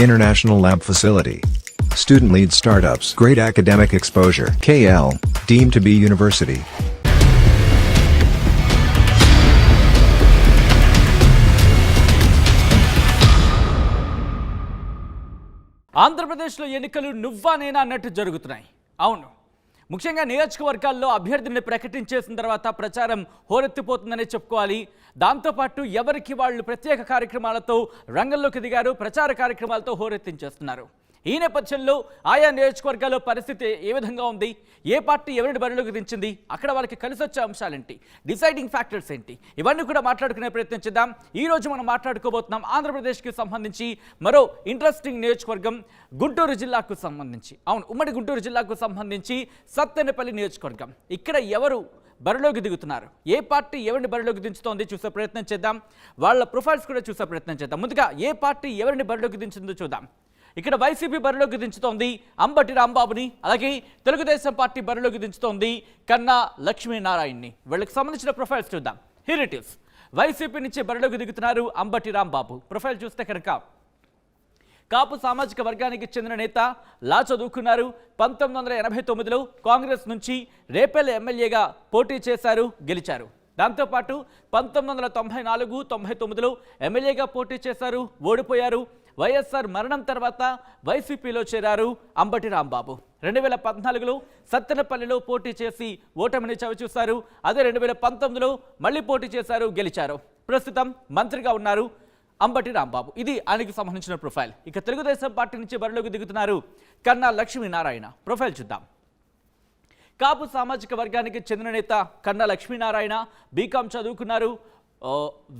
International lab facility. Student-led startups. Great academic exposure. KL, deemed to be university. ఆంధ్రప్రదేశ్లో ఎన్నికలు నువ్వా నేనా అన్నట్టు జరుగుతున్నాయి. అవును, ముఖ్యంగా నియోజకవర్గాల్లో అభ్యర్థిని ప్రకటించేసిన తర్వాత ప్రచారం హోరెత్తిపోతుందనే చెప్పుకోవాలి. దాంతోపాటు ఎవరికి వాళ్ళు ప్రత్యేక కార్యక్రమాలతో రంగంలోకి దిగారు, ప్రచార కార్యక్రమాలతో హోరెత్తించేస్తున్నారు. ఈ నేపథ్యంలో ఆయా నియోజకవర్గాల్లో పరిస్థితి ఏ విధంగా ఉంది, ఏ పార్టీ ఎవరిని బరిలోకి దించింది, అక్కడ వాళ్ళకి కలిసి వచ్చే అంశాలేంటి, డిసైడింగ్ ఫ్యాక్టర్స్ ఏంటి, ఇవన్నీ కూడా మాట్లాడుకునే ప్రయత్నం చేద్దాం. ఈరోజు మనం మాట్లాడుకోబోతున్నాం ఆంధ్రప్రదేశ్కి సంబంధించి మరో ఇంట్రెస్టింగ్ నియోజకవర్గం గుంటూరు జిల్లాకు సంబంధించి. అవును, ఉమ్మడి గుంటూరు జిల్లాకు సంబంధించి సత్తెనపల్లి నియోజకవర్గం. ఇక్కడ ఎవరు బరిలోకి దిగుతున్నారు, ఏ పార్టీ ఎవరిని బరిలోకి దించుతోంది చూసే ప్రయత్నం చేద్దాం. వాళ్ళ ప్రొఫైల్స్ కూడా చూసే ప్రయత్నం చేద్దాం. ముందుగా ఏ పార్టీ ఎవరిని బరిలోకి దించిందో చూద్దాం. ఇక్కడ వైసీపీ బరిలోకి దించుతోంది అంబటి రాంబాబుని, అలాగే తెలుగుదేశం పార్టీ బరిలోకి దించుతోంది కన్నా లక్ష్మీనారాయణని. వీళ్ళకి సంబంధించిన ప్రొఫైల్స్ చూద్దాం. హిరిటివ్స్ వైసీపీ నుంచి బరిలోకి దిగుతున్నారు అంబటి రాంబాబు. ప్రొఫైల్ చూస్తే కనుక కాపు సామాజిక వర్గానికి చెందిన నేత, లా చదువుకున్నారు. 1989లో కాంగ్రెస్ నుంచి రేపల్లె ఎమ్మెల్యేగా పోటీ చేశారు, గెలిచారు. దాంతోపాటు 1994, 99లో ఎమ్మెల్యేగా పోటీ చేశారు, ఓడిపోయారు. వైఎస్ఆర్ మరణం తర్వాత వైసీపీలో చేరారు అంబటి రాంబాబు. 2014లో సత్తెనపల్లిలో పోటీ చేసి ఓటమిని చవిచూశారు. అదే 2019లో మళ్ళీ పోటీ చేశారు, గెలిచారు. ప్రస్తుతం మంత్రిగా ఉన్నారు అంబటి రాంబాబు. ఇది ఆయనకి సంబంధించిన ప్రొఫైల్. ఇక తెలుగుదేశం పార్టీ నుంచి బరిలోకి దిగుతున్నారు కన్నా లక్ష్మీనారాయణ. ప్రొఫైల్ చూద్దాం. కాపు సామాజిక వర్గానికి చెందిన నేత కన్నా లక్ష్మీనారాయణ, బీకామ్ చదువుకున్నారు,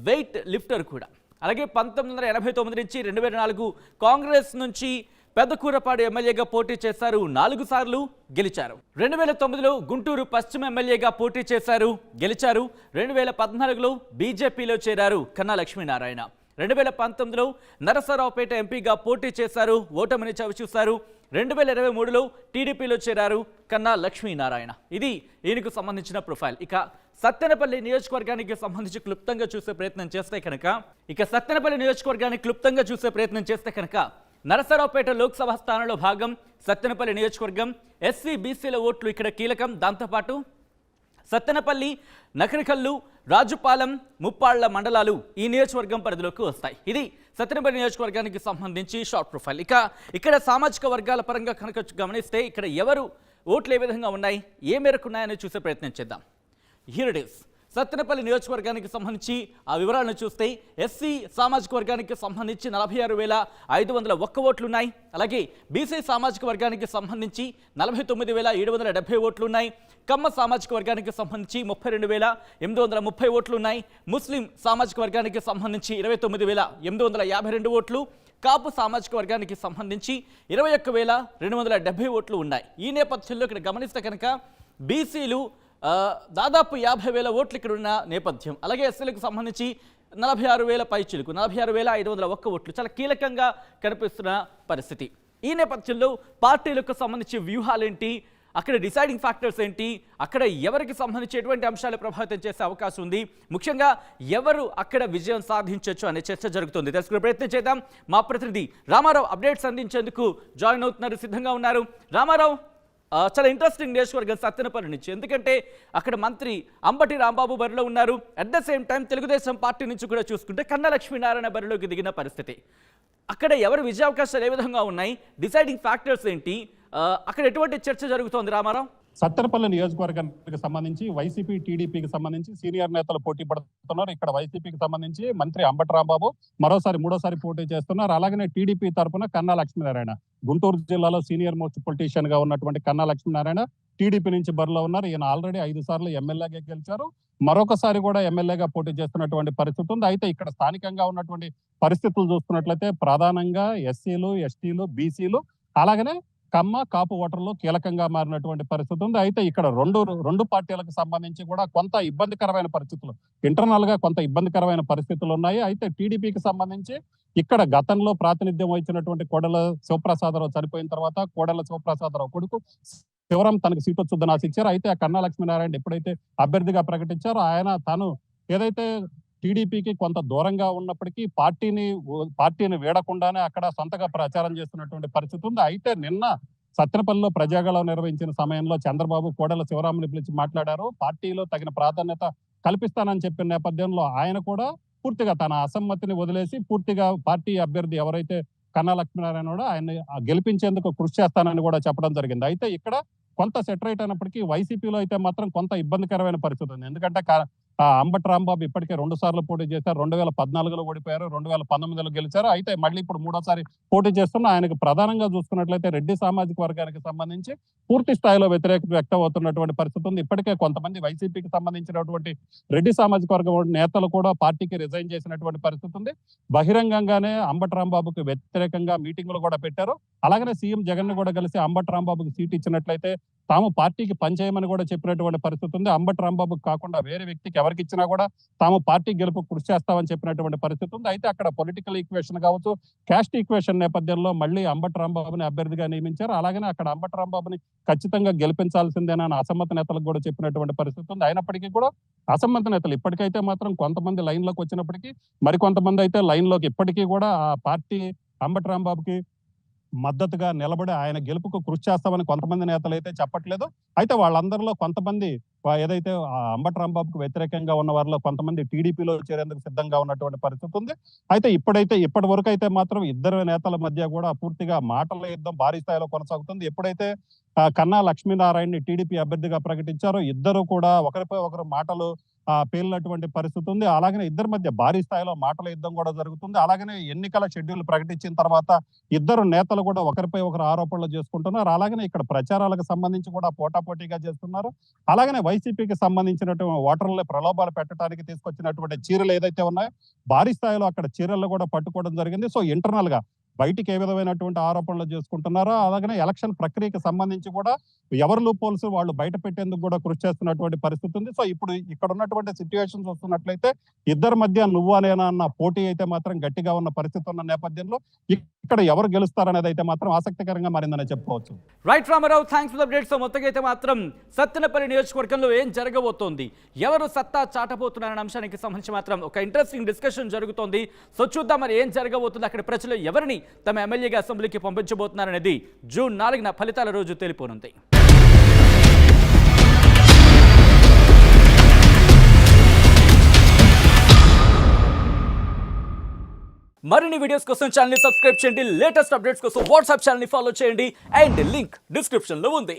వెయిట్ లిఫ్టర్ కూడా. అలాగే 1989 నుంచి 2004 కాంగ్రెస్ నుంచి పెద్దకూరపాడు ఎమ్మెల్యేగా పోటీ చేశారు, 4 సార్లు గెలిచారు. 2009లో గుంటూరు పశ్చిమ ఎమ్మెల్యేగా పోటీ చేశారు, గెలిచారు. 2014లో బీజేపీలో చేరారు కన్నా లక్ష్మీనారాయణ. 2019లో నరసరావుపేట ఎంపీగా పోటీ చేశారు, ఓటమిని చవిచూశారు. 2023లో టీడీపీలో చేరారు కన్నా లక్ష్మీనారాయణ. ఇది ఈయనకు సంబంధించిన ప్రొఫైల్. ఇక సత్తెనపల్లి నియోజకవర్గానికి సంబంధించి క్లుప్తంగా చూసే ప్రయత్నం చేస్తే కనుక నరసరావుపేట లోక్సభ స్థానంలో భాగం సత్తెనపల్లి నియోజకవర్గం. ఎస్సీ బీసీల ఓట్లు ఇక్కడ కీలకం. దాంతోపాటు సత్తెనపల్లి, నకరికల్లు, రాజుపాలెం, ముప్పాళ్ల మండలాలు ఈ నియోజకవర్గం పరిధిలోకి వస్తాయి. ఇది సత్తెనపల్లి నియోజకవర్గానికి సంబంధించి షార్ట్ ప్రొఫైల్. ఇక్కడ సామాజిక వర్గాల పరంగా కనుక గమనిస్తే ఇక్కడ ఎవరు ఓట్లు ఏ విధంగా ఉన్నాయి, ఏ మేరకు ఉన్నాయని చూసే ప్రయత్నం చేద్దాం. Here it is. సత్తెనపల్లి నియోజకవర్గానికి సంబంధించి ఆ వివరాలను చూస్తే ఎస్సీ సామాజిక వర్గానికి సంబంధించి 46,501 ఓట్లున్నాయి. అలాగే బీసీ సామాజిక వర్గానికి సంబంధించి 49,770 ఓట్లున్నాయి. కమ్మ సామాజిక వర్గానికి సంబంధించి 32,830 ఓట్లున్నాయి. ముస్లిం సామాజిక వర్గానికి సంబంధించి 29,852 ఓట్లు. కాపు సామాజిక వర్గానికి సంబంధించి 21,270 ఓట్లు ఉన్నాయి. ఈ నేపథ్యంలో ఇక్కడ గమనిస్తే కనుక బీసీలు దాదాపు 50,000 ఓట్లు ఇక్కడ ఉన్న నేపథ్యం. అలాగే ఎస్సీలకు సంబంధించి 46,000 పైచిలుకు 46,501 ఓట్లు చాలా కీలకంగా కనిపిస్తున్న పరిస్థితి. ఈ నేపథ్యంలో పార్టీలకు సంబంధించి వ్యూహాలేంటి, అక్కడ డిసైడింగ్ ఫ్యాక్టర్స్ ఏంటి, అక్కడ ఎవరికి సంబంధించి ఎటువంటి అంశాలు ప్రభావితం చేసే అవకాశం ఉంది, ముఖ్యంగా ఎవరు అక్కడ విజయం సాధించవచ్చు అనే చర్చ జరుగుతుంది. తెలుసుకునే ప్రయత్నం చేద్దాం. మా ప్రతినిధి రామారావు అప్డేట్స్ అందించేందుకు జాయిన్ అవుతున్నారు, సిద్ధంగా ఉన్నారు. రామారావు, చాలా ఇంట్రెస్టింగ్ నియోజకవర్గం సత్తెనపల్లి నుంచి, ఎందుకంటే అక్కడ మంత్రి అంబటి రాంబాబు బరిలో ఉన్నారు. At the same time Telugu Desam party నుంచి కూడా చూసుకుంటే కన్నా లక్ష్మీనారాయణ బరిలోకి దిగిన పరిస్థితి. అక్కడ ఎవరు విజయావకాశాలు ఏ విధంగా ఉన్నాయి, డిసైడింగ్ ఫ్యాక్టర్స్ ఏంటి, అక్కడ ఎటువంటి చర్చ జరుగుతోంది రామారావు? సత్తెనపల్లి నియోజకవర్గానికి సంబంధించి వైసీపీ, టీడీపీకి సంబంధించి సీనియర్ నేతలు పోటీ పడుతున్నారు. ఇక్కడ వైసీపీకి సంబంధించి మంత్రి అంబటి రాంబాబు మూడోసారి పోటీ చేస్తున్నారు. అలాగనే టీడీపీ తరఫున కన్నా లక్ష్మీనారాయణ, గుంటూరు జిల్లాలో సీనియర్ మోస్ట్ పొలిటీషియన్ గా ఉన్నటువంటి కన్నా లక్ష్మీనారాయణ టీడీపీ నుంచి బరిలో ఉన్నారు. ఈయన ఆల్రెడీ 5 సార్లు ఎమ్మెల్యేగా గెలిచారు, మరొకసారి కూడా ఎమ్మెల్యేగా పోటీ చేస్తున్నటువంటి పరిస్థితి ఉంది. అయితే ఇక్కడ స్థానికంగా ఉన్నటువంటి పరిస్థితులు చూస్తున్నట్లయితే ప్రధానంగా ఎస్సీలు, ఎస్టీలు, బీసీలు, అలాగనే కమ్మ, కాపు ఓటర్లు కీలకంగా మారినటువంటి పరిస్థితి ఉంది. అయితే ఇక్కడ రెండు పార్టీలకు సంబంధించి కూడా కొంత ఇబ్బందికరమైన పరిస్థితులు, ఇంటర్నల్ గా కొంత ఇబ్బందికరమైన పరిస్థితులు ఉన్నాయి. అయితే టీడీపీకి సంబంధించి ఇక్కడ గతంలో ప్రాతినిధ్యం వహించినటువంటి కోడెల శివప్రసాదరావు చనిపోయిన తర్వాత కోడెల శివప్రసాదరావు కొడుకు శివరాం తనకు సీటు వచ్చుద్దని ఆశించారు. అయితే ఆ కన్నా లక్ష్మీనారాయణ ఎప్పుడైతే అభ్యర్థిగా ప్రకటించారో ఆయన తాను ఏదైతే టీడీపీకి కొంత దూరంగా ఉన్నప్పటికీ పార్టీని వీడకుండానే అక్కడ సొంతగా ప్రచారం చేస్తున్నటువంటి పరిస్థితి ఉంది. అయితే నిన్న సత్తెనపల్లిలో ప్రజాగళం నిర్వహించిన సమయంలో చంద్రబాబు కోడెల శివరాముని పిలిచి మాట్లాడారు. పార్టీలో తగిన ప్రాధాన్యత కల్పిస్తానని చెప్పిన నేపథ్యంలో ఆయన కూడా పూర్తిగా తన అసమ్మతిని వదిలేసి పూర్తిగా పార్టీ అభ్యర్థి ఎవరైతే కన్నా లక్ష్మీనారాయణ కూడా ఆయన్ని గెలిపించేందుకు కృషి చేస్తానని కూడా చెప్పడం జరిగింది. అయితే ఇక్కడ కొంత సెటరైట్ అయినప్పటికీ వైసీపీలో అయితే మాత్రం కొంత ఇబ్బందికరమైన పరిస్థితి ఉంది. ఎందుకంటే అంబటి రాంబాబు ఇప్పటికే 2 సార్లు పోటీ చేశారు. 2014లో ఓడిపోయారు, 2019లో గెలిచారు. అయితే మళ్ళీ ఇప్పుడు 3వ సారి పోటీ చేస్తున్న ఆయనకు ప్రధానంగా చూసుకున్నట్లయితే రెడ్డి సామాజిక వర్గానికి సంబంధించి పూర్తి స్థాయిలో వ్యతిరేకత వ్యక్తం అవుతున్నటువంటి పరిస్థితి ఉంది. ఇప్పటికే కొంతమంది వైసీపీకి సంబంధించినటువంటి రెడ్డి సామాజిక వర్గం నేతలు కూడా పార్టీకి రిజైన్ చేసినటువంటి పరిస్థితి ఉంది. బహిరంగంగానే అంబటి రాంబాబుకి వ్యతిరేకంగా మీటింగులు కూడా పెట్టారు. అలాగనే సీఎం జగన్ కూడా కలిసి అంబటి రాంబాబుకి సీట్ ఇచ్చినట్లయితే తాము పార్టీకి పనిచేయమని కూడా చెప్పినటువంటి పరిస్థితి ఉంది. అంబటి రాంబాబుకి కాకుండా వేరే వ్యక్తికి ఎవరికి ఇచ్చినా కూడా తాము పార్టీ గెలుపు కృషి చేస్తామని చెప్పినటువంటి పరిస్థితి ఉంది. అయితే అక్కడ పొలిటికల్ ఈక్వేషన్ కావచ్చు, క్యాస్ట్ ఈక్వేషన్ నేపథ్యంలో మళ్ళీ అంబటి రాంబాబుని అభ్యర్థిగా నియమించారు. అలాగనే అక్కడ అంబటి రాంబాబుని ఖచ్చితంగా గెలిపించాల్సిందేనని అసమ్మతి నేతలకు కూడా చెప్పినటువంటి పరిస్థితి ఉంది. అయినప్పటికీ కూడా అసమ్మతి నేతలు ఇప్పటికైతే మాత్రం కొంతమంది లైన్లోకి వచ్చినప్పటికీ మరికొంతమంది అయితే లైన్లోకి ఇప్పటికీ కూడా ఆ పార్టీ అంబటి రాంబాబుకి మద్దతుగా నిలబడి ఆయన గెలుపుకు కృషి చేస్తామని కొంతమంది నేతలు అయితే చెప్పట్లేదు. అయితే వాళ్ళందరిలో కొంతమంది ఏదైతే అంబటి రాంబాబుకు వ్యతిరేకంగా ఉన్న వారిలో కొంతమంది టీడీపీలో చేరేందుకు సిద్ధంగా ఉన్నటువంటి పరిస్థితి ఉంది. అయితే ఇప్పటి వరకు అయితే మాత్రం ఇద్దరు నేతల మధ్య కూడా పూర్తిగా మాటల యుద్ధం భారీ స్థాయిలో కొనసాగుతుంది. ఎప్పుడైతే కన్నా లక్ష్మీనారాయణని టీడీపీ అభ్యర్థిగా ప్రకటించారో ఇద్దరు కూడా ఒకరిపై ఒకరు మాటలు పేలినటువంటి పరిస్థితి ఉంది. అలాగనే ఇద్దరి మధ్య భారీ స్థాయిలో మాటల యుద్ధం కూడా జరుగుతుంది. అలాగనే ఎన్నికల షెడ్యూల్ ప్రకటించిన తర్వాత ఇద్దరు నేతలు కూడా ఒకరిపై ఒకరు ఆరోపణలు చేసుకుంటున్నారు. అలాగనే ఇక్కడ ప్రచారాలకు సంబంధించి కూడా పోటాపోటీగా చేస్తున్నారు. అలాగనే వైసీపీకి సంబంధించినటువంటి ఓటర్ల ప్రలోభాలు పెట్టడానికి తీసుకొచ్చినటువంటి చీరలు ఏదైతే ఉన్నాయో భారీ స్థాయిలో అక్కడ చీరలు కూడా పట్టుకోవడం జరిగింది. సో ఇంటర్నల్ గా బయటికి ఏ విధమైనటువంటి ఆరోపణలు చేసుకుంటున్నారో అలాగనే ఎలక్షన్ ప్రక్రియకి సంబంధించి కూడా ఎవరు లూపోల్స్ వాళ్ళు బయట పెట్టేందుకు కూడా కృషి చేస్తున్నటువంటి పరిస్థితి ఉంది. సో ఇప్పుడు ఇక్కడ ఉన్నటువంటి సిచ్యువేషన్స్ వస్తున్నట్లయితే ఇద్దరి మధ్య నువ్వు అనేనా అన్న పోటీ అయితే మాత్రం గట్టిగా ఉన్న పరిస్థితి ఉన్న నేపథ్యంలో ఇక్కడ ఎవరు గెలుస్తారనేది అయితే మాత్రం ఆసక్తికరంగా మారిందని చెప్పుకోవచ్చు. Right Ramarao, thanks for the updates. మొత్తంగా అయితే మాత్రం సత్తెనపల్లి నియోజకవర్గంలో ఏం జరగబోతోంది, ఎవరు సత్తా చాటబోతున్నారనే అంశానికి సంబంధించి మాత్రం ఒక ఇంట్రెస్టింగ్ డిస్కషన్ జరుగుతోంది. సో చూద్దాం మరి ఏం జరగబోతుంది, అక్కడ ప్రజలు ఎవరిని తమ ఎమ్మెల్యేగా అసెంబ్లీకి పంపించబోతున్నారనేది జూన్ 4న ఫలితాల రోజు తెలిపోనుంది. మరిన్ని వీడియోస్ కోసం ఛానల్ ని సబ్స్క్రైబ్ చేయండి. లేటెస్ట్ అప్డేట్స్ కోసం వాట్సాప్ ఛానల్ ని ఫాలో చేయండి. అండ్ లింక్ డిస్క్రిప్షన్ లో ఉంది.